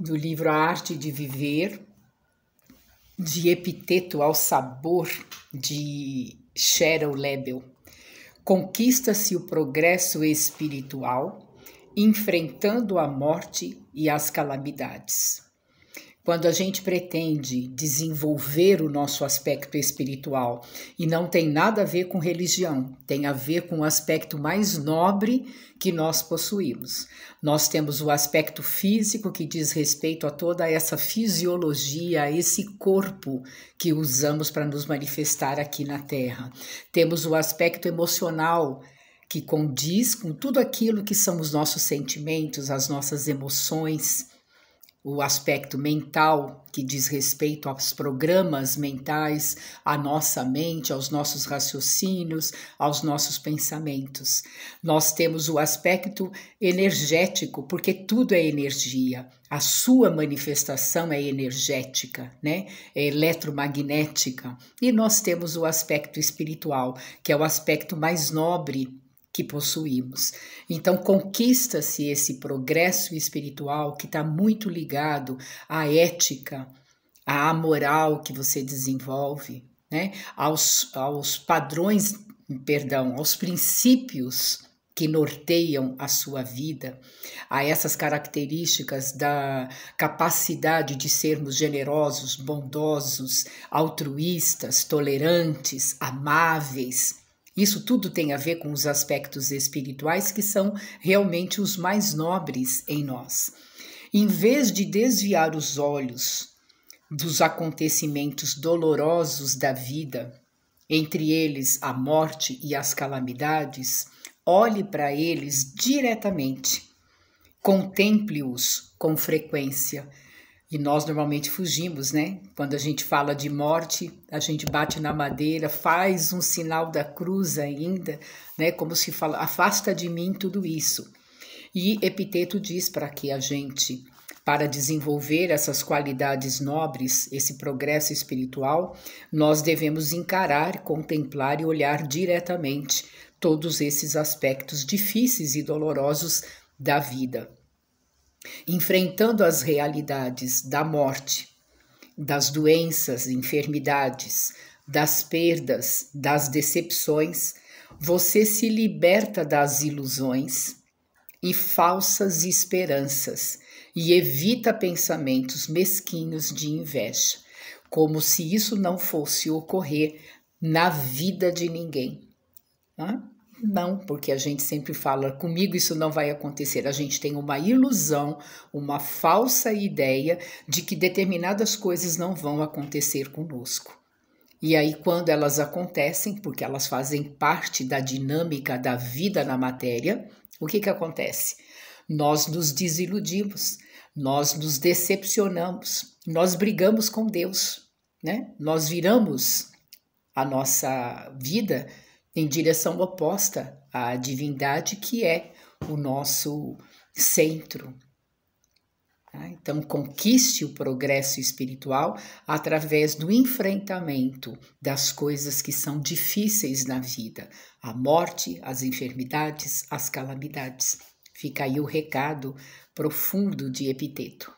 do livro A Arte de Viver, de Epiteto ao Sabor, de Sheryl Lebel. Conquista-se o progresso espiritual, enfrentando a morte e as calamidades. Quando a gente pretende desenvolver o nosso aspecto espiritual, e não tem nada a ver com religião, tem a ver com o aspecto mais nobre que nós possuímos. Nós temos o aspecto físico, que diz respeito a toda essa fisiologia, a esse corpo que usamos para nos manifestar aqui na Terra. Temos o aspecto emocional, que condiz com tudo aquilo que são os nossos sentimentos, as nossas emoções. O aspecto mental, que diz respeito aos programas mentais, à nossa mente, aos nossos raciocínios, aos nossos pensamentos. Nós temos o aspecto energético, porque tudo é energia. A sua manifestação é energética, né? É eletromagnética. E nós temos o aspecto espiritual, que é o aspecto mais nobre que possuímos. Então, conquista-se esse progresso espiritual que está muito ligado à ética, à moral que você desenvolve, né? aos padrões, aos princípios que norteiam a sua vida, a essas características da capacidade de sermos generosos, bondosos, altruístas, tolerantes, amáveis. Isso tudo tem a ver com os aspectos espirituais que são realmente os mais nobres em nós. Em vez de desviar os olhos dos acontecimentos dolorosos da vida, entre eles a morte e as calamidades, olhe para eles diretamente, contemple-os com frequência. E nós normalmente fugimos, né? Quando a gente fala de morte, a gente bate na madeira, faz um sinal da cruz ainda, né? Como se fala, afasta de mim tudo isso. E Epiteto diz para que a gente, para desenvolver essas qualidades nobres, esse progresso espiritual, nós devemos encarar, contemplar e olhar diretamente todos esses aspectos difíceis e dolorosos da vida. Enfrentando as realidades da morte, das doenças, enfermidades, das perdas, das decepções, você se liberta das ilusões e falsas esperanças e evita pensamentos mesquinhos de inveja, como se isso não fosse ocorrer na vida de ninguém. Não, porque a gente sempre fala, comigo isso não vai acontecer. A gente tem uma ilusão, uma falsa ideia de que determinadas coisas não vão acontecer conosco. E aí, quando elas acontecem, porque elas fazem parte da dinâmica da vida na matéria, o que acontece? Nós nos desiludimos, nós nos decepcionamos, nós brigamos com Deus, né? Nós viramos a nossa vida em direção oposta à divindade que é o nosso centro. Então, conquiste o progresso espiritual através do enfrentamento das coisas que são difíceis na vida, a morte, as enfermidades, as calamidades. Fica aí o recado profundo de Epiteto.